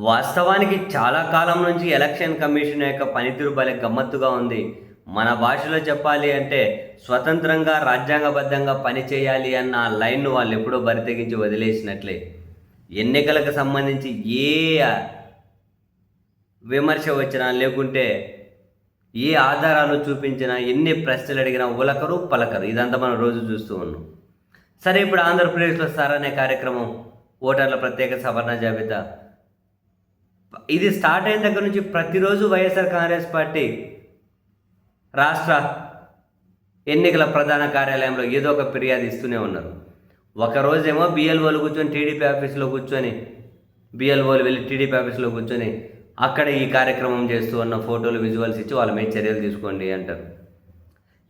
వాస్తవానికి చాలా కాలం నుంచి ఎలక్షన్ కమిషన్ యొక్క పనితీరు భలే గమ్మత్తుగా ఉంది. మన భాషలో చెప్పాలి అంటే స్వతంత్రంగా, రాజ్యాంగబద్ధంగా పనిచేయాలి అన్న లైన్‌ను వాళ్ళెప్పుడో బరితెగించి వదిలేసినట్లే. ఎన్నికలకు సంబంధించి ఏ విమర్శ వచ్చినా, లేకుంటే ఏ ఆధారాలు చూపించినా, ఎన్ని ప్రశ్నలు అడిగినా ఉలకరు, పలకరు. ఇదంతా మనం రోజు చూస్తూ ఉన్నాం. సరే, ఇప్పుడు ఆంధ్రప్రదేశ్‌లో సార్ అనే కార్యక్రమం, ఓటర్ల ప్రత్యేక సవరణ జాబితా, ఇది స్టార్ట్ అయిన దగ్గర నుంచి ప్రతిరోజు వైఎస్ఆర్ కాంగ్రెస్ పార్టీ రాష్ట్ర ఎన్నికల ప్రధాన కార్యాలయంలో ఏదో ఒక ఫిర్యాదు ఇస్తూనే ఉన్నారు. ఒకరోజేమో బిఎల్ఓలు కూర్చొని టీడీపీ ఆఫీసులో కూర్చొని, బిఎల్ఓలు వెళ్ళి టీడీపీ ఆఫీసులో కూర్చొని అక్కడ ఈ కార్యక్రమం చేస్తూ ఉన్న ఫోటోలు, విజువల్స్ ఇచ్చి వాళ్ళ మీద చర్యలు తీసుకోండి అంటారు.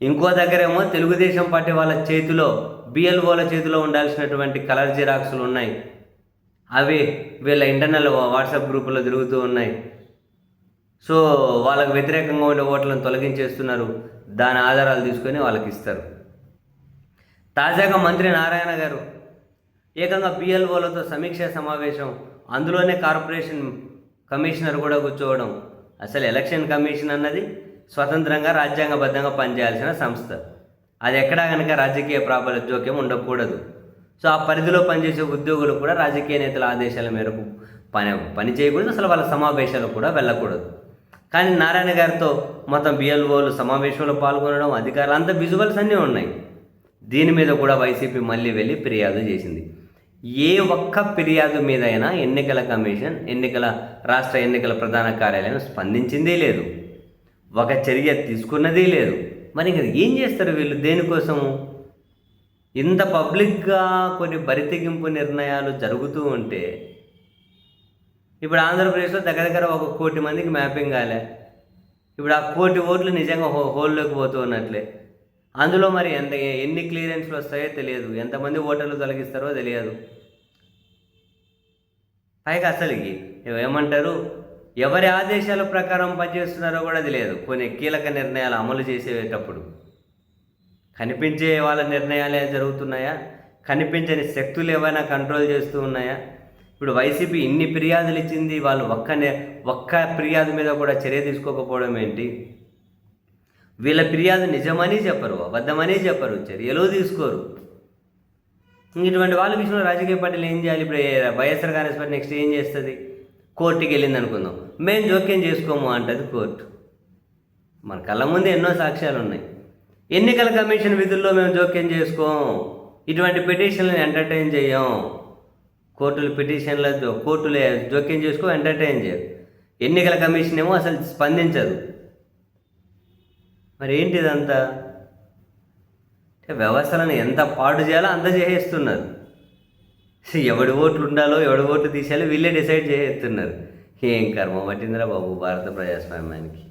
ఇంకో దగ్గరేమో తెలుగుదేశం పార్టీ వాళ్ళ చేతిలో, బిఎల్ఓల చేతిలో ఉండాల్సినటువంటి కలర్ జిరాక్సులు ఉన్నాయి, అవి వీళ్ళ ఇంటర్నల్ వాట్సాప్ గ్రూపులో తిరుగుతూ ఉన్నాయి. సో వాళ్ళకు వ్యతిరేకంగా ఉండే ఓట్లను తొలగించేస్తున్నారు. దాని ఆధారాలు తీసుకొని వాళ్ళకి ఇస్తారు. తాజాగా మంత్రి నారాయణ గారు ఏకంగా బిఎల్ఓలతో సమీక్షా సమావేశం, అందులోనే కార్పొరేషన్ కమిషనర్ కూడా కూర్చోవడం. అసలు ఎలక్షన్ కమిషన్ అన్నది స్వతంత్రంగా, రాజ్యాంగబద్ధంగా పనిచేయాల్సిన సంస్థ. అది ఎక్కడా కనుక రాజకీయ ప్రాబల్య జోక్యం ఉండకూడదు. సో ఆ పరిధిలో పనిచేసే ఉద్యోగులు కూడా రాజకీయ నేతల ఆదేశాల మేరకు పని చేయకూడదు, అసలు వాళ్ళ సమావేశాలకు కూడా వెళ్ళకూడదు. కానీ నారాయణ గారితో మొత్తం బిఎల్ఓలు సమావేశంలో పాల్గొనడం, అధికారులు, అంత విజువల్స్ అన్నీ ఉన్నాయి. దీని మీద కూడా వైసీపీ మళ్ళీ వెళ్ళి ఫిర్యాదు చేసింది. ఏ ఒక్క ఫిర్యాదు మీదైనా ఎన్నికల కమిషన్, రాష్ట్ర ఎన్నికల ప్రధాన కార్యాలయం స్పందించిందే లేదు, ఒక చర్య తీసుకున్నదే లేదు. మరి ఇంకా ఏం చేస్తారు వీళ్ళు? దేనికోసము? ఇంత పబ్లిక్గా కొన్ని బరితెగింపు నిర్ణయాలు జరుగుతూ ఉంటే, ఇప్పుడు ఆంధ్రప్రదేశ్లో దగ్గర 1 కోటి మందికి మ్యాపింగ్ కాలే. ఇప్పుడు ఆ 1 కోటి ఓట్లు నిజంగా హోల్లోకి పోతూ ఉన్నట్లే. అందులో మరి ఎన్ని క్లియరెన్స్లు వస్తాయో తెలియదు, ఎంతమంది ఓటర్లు తొలగిస్తారో తెలియదు. పైగా అసలు ఏమంటారు, ఎవరి ఆదేశాల ప్రకారం పనిచేస్తున్నారో కూడా తెలియదు. కొన్ని కీలక నిర్ణయాలు అమలు చేసేటప్పుడు కనిపించే వాళ్ళ నిర్ణయాలే జరుగుతున్నాయా, కనిపించని శక్తులు ఏమైనా కంట్రోల్ చేస్తూ ఉన్నాయా? ఇప్పుడు వైసీపీ ఇన్ని ఫిర్యాదులు ఇచ్చింది, వాళ్ళు ఒక్క ఫిర్యాదు మీద కూడా చర్య తీసుకోకపోవడం ఏంటి? వీళ్ళ ఫిర్యాదు నిజమని చెప్పరు, అబద్ధమని చెప్పరు, చర్యలు తీసుకోరు. ఇటువంటి వాళ్ళ విషయంలో రాజకీయ పార్టీలు ఏం చేయాలి? ఇప్పుడు వైఎస్ఆర్ కాంగ్రెస్ పార్టీ నెక్స్ట్ ఏం చేస్తుంది? కోర్టుకి వెళ్ళింది అనుకుందాం, మేము జోక్యం చేసుకోము అంటది కోర్టు. మన కళ్ళ ముందు ఎన్నో సాక్ష్యాలు ఉన్నాయి. ఎన్నికల కమిషన్ విధుల్లో మేము జోక్యం చేసుకోం, ఇటువంటి పిటిషన్లను ఎంటర్టైన్ చేయం. కోర్టులు జోక్యం చేసుకో, ఎంటర్టైన్ చేయరు. ఎన్నికల కమిషన్ ఏమో అసలు స్పందించదు. మరి ఏంటిదంతా? వ్యవస్థలను ఎంత పాడు చేయాలో అంత చేసేస్తున్నారు. ఎవడి ఓట్లు ఉండాలో, ఎవడి ఓట్లు తీసేయాలో వీళ్ళే డిసైడ్ చేసేస్తున్నారు. ఏం కర్మ పట్టిందిరా బాబు భారత ప్రజాస్వామ్యానికి.